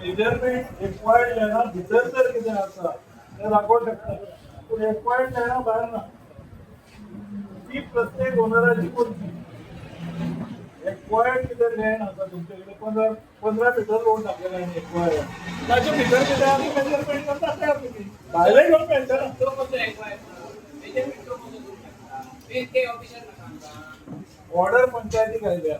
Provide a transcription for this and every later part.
Measurement acquired लेना भितर जर कितें आसा तें दाखोवंक शकता पूण एक्वायर्ड लेना भायर ना ती प्रत्येक ओनराची पडची एक्वायर्ड कितें लँड आसा तुमचे कडेन 15 मिटर रोड दाखयला आनी एक्वायर्ड ताचे भितर कितें आमी मेजरमेंट करता ते आमी भायले घेवन मेळटना तो कसो एक्वायर मेजरमेंट तो कसो करता ते ऑफिसर नाका ऑर्डर पंचायतीक आयल्या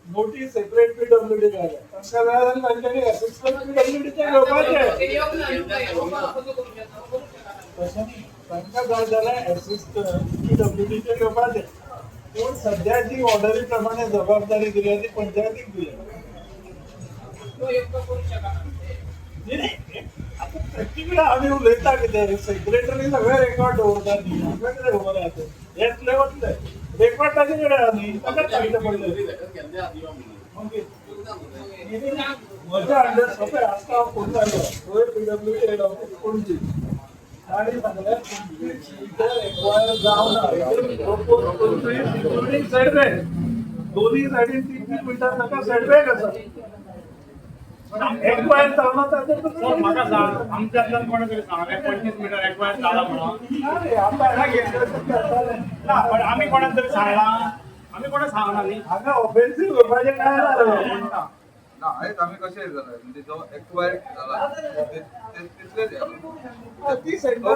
नोटीस सेपरेट पीडब्ल्यूडी घाल्या तांकां जाय जाल्यार तांच्यांनी असिस्टंट पीडब्ल्यूडीचे घेवपाचे ते येवंक ना न्हू काय कसो करू शकता तशें न्ही तांकां जाय जाल्यार असिस्टंट पीडब्ल्यूडीचे घेवपाचे पूण सद्याची ऑर्डरी प्रमाणे जबाबदारी दिल्या ती पंचायतीक दिल्या तो एकटो करू शकना न्ही न्ही आतां प्रॅक्टिकली आमी उलयता कितें सेक्रेटरी सगळे रेकॉर्ड दवरता न्ही आमकां कितें खबर आहा तें येतले वतले रेकॉर्ड ताचे कडेन आहा न्ही ताकाच सांगचें पडलें म्हज्या अंडर सगळे आसता हांव करतालो थंय पीडब्ल्यूडी हेड ऑफीस पणजी आणि सांगल्यार इतर एक्वायर जावना प्रपोज करतली इंक्लुडींग सेटबॅक दोन्ही सायडीन 3 मिटर ताका सेटबॅक आसा एक्वायर जावना ताचेर सर म्हाका सांग आमच्यातल्यान कोणी तरी सांगलें 25 मिटर एक्वायर जाला म्हणून ना रे आतां हांगा घेतलें करताले ना पण आमी कोणाक तरी सांगला आमी कोणाक सांगना न्ही हांगा ऑफेन्सीव करपाचें काय ना रे ना आयज आमी कशें जालें म्हणजे जो एक्वायर जाला तितलेच ती सेंटर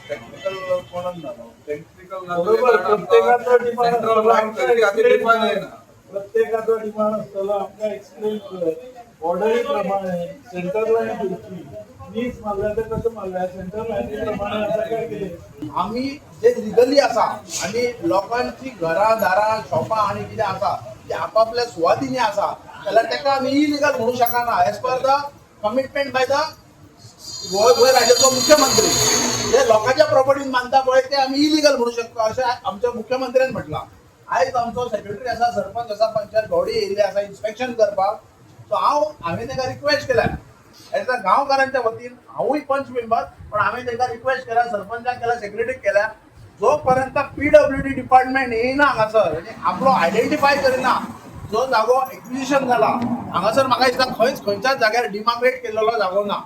टेक्निकल कोणाक ना टेक्निकल बरोबर प्रत्येकाचो डिमांड सेंट्रल लाइन तरी आतां डिफायन जायना प्रत्येकाचो डिमांड आसतलो आमकां एक्सप्लेन कर ऑर्डरी प्रमाणे सेंटर लायन दिवची 20 मारल्या तर कसं मारल्या सेंटर लायनी प्रमाणे आसा काय कितें आम्ही जे लिगली आसा आणि लोकांची घरां दारां शॉपां आणि कितें आसा ते आपापल्या सुवातींनी आसा जाल्यार तेका आमी इलिगल म्हणू शकना as per the commitment by the Goa राज्याचो मुख्यमंत्री जे लोकांच्या प्रॉपर्टीन बांदता पळय ते आमी इलिगल म्हणू शकता अशें आमच्या मुख्यमंत्र्यान म्हटलां आयज आमचो सेक्रेटरी आसा सरपंच आसा पंचायत भोवडी येयल्ली आसा इन्स्पेक्शन करपाक सो हांवें ताका रिक्वेस्ट केल्या एज अ गांवकारांच्या वतीन हांवूय पंच मेंबर पण हांवें ताका रिक्वेस्ट केल्या सरपंचाक केल्या सेक्रेटरीक केल्या जो पर्यंत पीडब्ल्यूडी डिपार्टमेंट येयना हांगासर म्हणजे आपलो आयडेंटिफाय करिना जो जागो एक्विजिशन जाला हांगासर म्हाका दिसता खंयच्याच जाग्यार डिमार्केट केलेलो जागो ना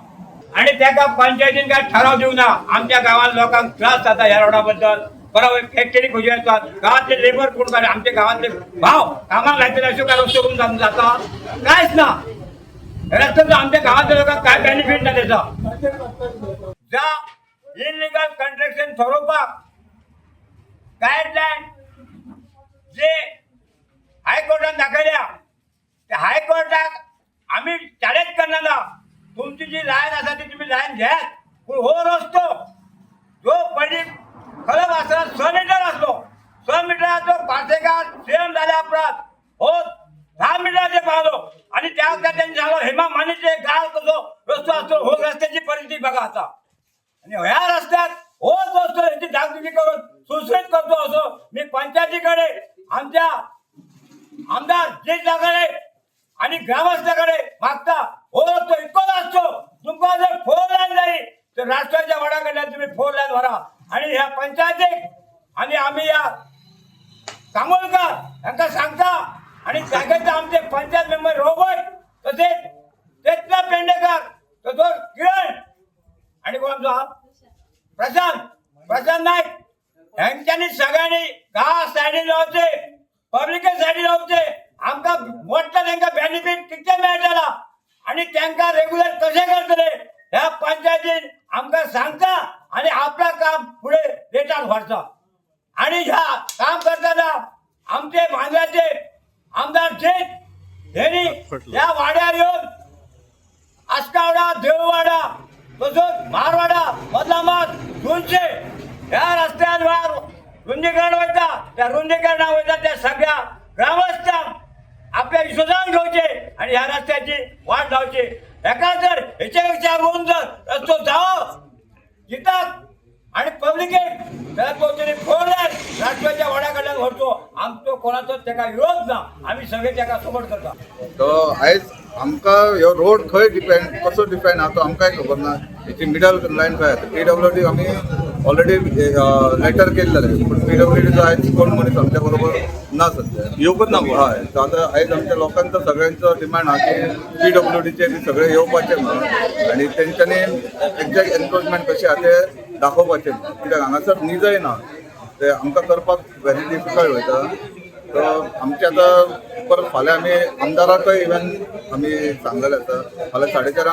आणि त्याका पंचायतीन काय ठराव दिवं ना आमच्या गावात लोकांक त्रास जाता ह्या रोडा बद्दल बरोबर फॅक्टरी खंय येतात गावातले लेबर कोण काढे आमच्या गावातले भाव कामाक लायतले अशें काय रस्तो करून जाता कांयच ना रस्त्याचो आमच्या गावातल्या लोकांक काय बेनिफिट ना त्याचा ज्या इलिगल कंस्ट्रक्शन थारोवपाक गायडलायन जे हायकोर्टान दाखयल्या त्या हायकोर्टाक आम्ही चॅलेंज करना तुमची जी लायन आसा ती तुम्ही लायन घ्यात पूण हो रस्तो जो पडली खरब आसला 6 मिटर आसलो 6 मिटराचो पार्सेकार सेम जाल्या अपराध हो 10 मिटराचे पावलो आणि त्या वखदार त्यांनी सांगलो हेमा मानेचे गाव कसो रस्तो असतो हो रस्त्याची परिस्थिती बघा आता आणि ह्या रस्त्यात होच रस्तो याची डागडुजी करून सुसरीत करतो असो मी पंचायतीकडे आमच्या आमदार जे जागाडे आणि ग्रामस्थाकडे मागता हो रस्तो इतकोच असतो तुमका जर 4 लाईन जाई तर राष्ट्राच्या वडाकडल्यान तुम्ही 4 लाईन भरा आणि ह्या पंचायतीक आणि आम्ही या कामोलकर यांना सांगता आणि जागेचे आमचे पंचायत मेंबर रोबोट तसेच चेतना पेंडेकर तसोच किरण आणि कोण आमचा प्रशांत नाईक यांच्यानी सगळ्यांनी गाव सायडीन रावचे पब्लिक सायडीन रावचे आमकां मोठा तांकां बेनिफिट कितें मेळटला आणि तांकां रेग्युलर कशें करतले ह्या पंचायतीन आमकां सांगता आणि आपला काम पुढे रेटान व्हरता आणि ह्या काम करताना आमचे मांद्राचे आमदार शेठ यांनी या वाड्यार येऊन आस्कावडा देववाडा तसोच मारवाडा बदलामात दोनशे ह्या रस्त्यावर रुंदीकरण वयता त्या रुंदीकरणा वयता त्या सगळ्या ग्रामस्थांक आपल्या विश्वासान घेवचे आणि ह्या रस्त्याची वाट लावची एका जर हेच्या होऊन जर रस्तो जावो जिताक आणि पब्लिकेक त्याला तो तरी 4 लाईन राष्ट्राच्या वडाकडल्यान व्हरचो आमचो कोणाचो त्याका विरोध ना आम्ही सगळे त्याका सपोर्ट करता तो आयज आमकां ह्यो रोड खंय डिपेंड कसो डिपेंड आहा तो आमकांय खबर ना हेची मिडल लायन खंय आसा पीडब्ल्यूडी आमी ऑलरेडी लेटर केल्लें आहे पण PWDचो आयज कोण मनीस आमच्या बरोबर ना सध्या येवकच ना कोण? हय सो आतां आयज आमच्या लोकांचो सगळ्यांचो डिमांड आहा की PWDचे बी सगळे येवपाचे म्हणून आनी तेंच्यांनी एक्झॅक्ट एनक्रोचमेंट कशें आहा ते दाखोवपाचें कित्याक हांगासर निजय ना ते आमकां करपाक व्हेरी डिफिकल्ट वयता. सो आमचे आतां परत फाल्यां आमी आमदाराकय इवन आमी सांगलेलें आसा फाल्यां 4:30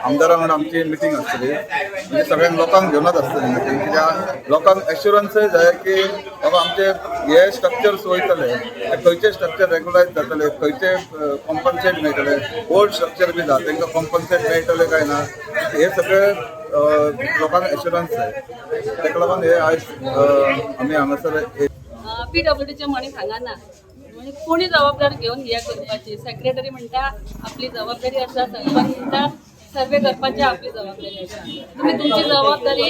आमदारा वांगडा आमची मिटींग आसतली म्हणजे सगळ्यांक लोकांक घेवनच आसतली मिटींग कित्याक लोकांक एश्युरन्सय जाय की बाबा आमचे हे स्ट्रक्चर्स वयतले खंयचे स्ट्रक्चर रेगुलायज जातले खंयचे कॉम्पन्सेट मेळटले ओल्ड स्ट्रक्चर बी जाता तांकां कॉम्पन्सेट मेळटले काय ना हे सगळे लोकांक एश्युरन्स जाय ताका लागून हे आयज आमी हांगासर PWDचे मनीस हांगा ना म्हणजे कोणी जबाबदारी घेऊन हे करपाची सेक्रेटरी म्हणटा आपली जबाबदारी आसा सरपंच म्हणटा सर्वे करपाची आपली जबाबदारी आसा तुम्ही तुमची जबाबदारी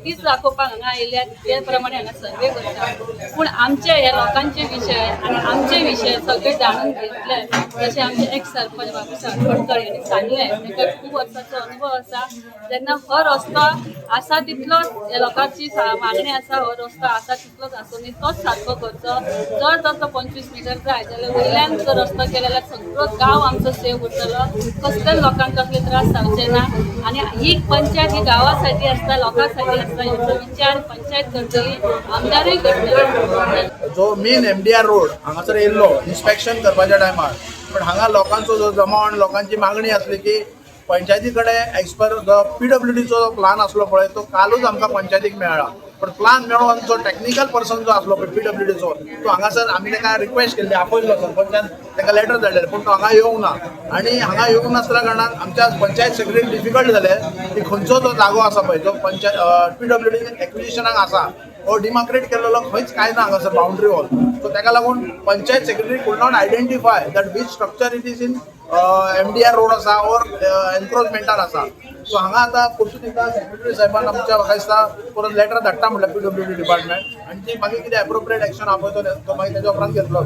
तीच दाखोवपाक हांगा आयल्या ते प्रमाणे हांगा सर्वे करता पूण आमचे हे लोकांचे विशय आनी आमचे विशय सगळे जाणून घेतले जशें आमचे एक्स सरपंच बाबूसाहेब फडकर यांनी सांगले ताका खूब वर्सांचो अनुभव आसा जेन्ना हो रस्तो आसा तितलोच हे लोकांची मागणी आसा हो रस्तो आसा तितलोच आसूनी तोच सारको करचो जर तसो 25 मीटर जाय जाल्यार वयल्यान जर रस्तो केलो जाल्यार सगळो गांव आमचो सेव उरतलो कसलेच लोकांक कसले त्रास जावचे ना आनी ही पंचायत ही गांवासाठी आसता लोकांसाठी आसता हेचो विचार पंचायत करतली आमदारूय करतली. जो मेन MDR रोड हांगासर येयल्लो इन्स्पेक्शन करपाच्या टायमार पण हांगा लोकांचो जो जमावण लोकांची मागणी आसली की पंचायती कडेन एज पर जो PWDचो जो प्लान आसलो पळय तो कालूच आमकां पंचायतीक मेळ्ळा पण प्लान मेळोन जो टेक्निकल पर्सन जो आसलो पळय PWDचो तो हांगासर आमी ताका रिक्वेस्ट केल्ली आपयल्लो सरपंचान ताका लेटर धाडलेलें पूण तो हांगा येवंक ना आनी हांगा येवंक नासल्या कारणान आमच्या पंचायत सेक्रेटरी डिफिकल्ट जालें की खंयचो जो जागो आसा पळय जो पंचायत PWD एक्विजिशनाक आसा हो डिमार्केट केलेलो खंयच काय ना हांगासर बाउंड्री वॉल सो ताका लागून पंचायत सेक्रेटरी कुड not identify that which structure it is in MDR road आसा ऑर एनक्रोचमेंटान आसा सो हांगा आतां परतून एकदां सेक्रेटरी साहेबान आमच्या म्हाका दिसता परत लेटर धाडटा म्हणल्यार PWD डिपार्टमेंट आनी ती मागीर कितें एप्रोप्रिएट एक्शन आपयतले तो मागीर तेच्या उपरांत घेतलो.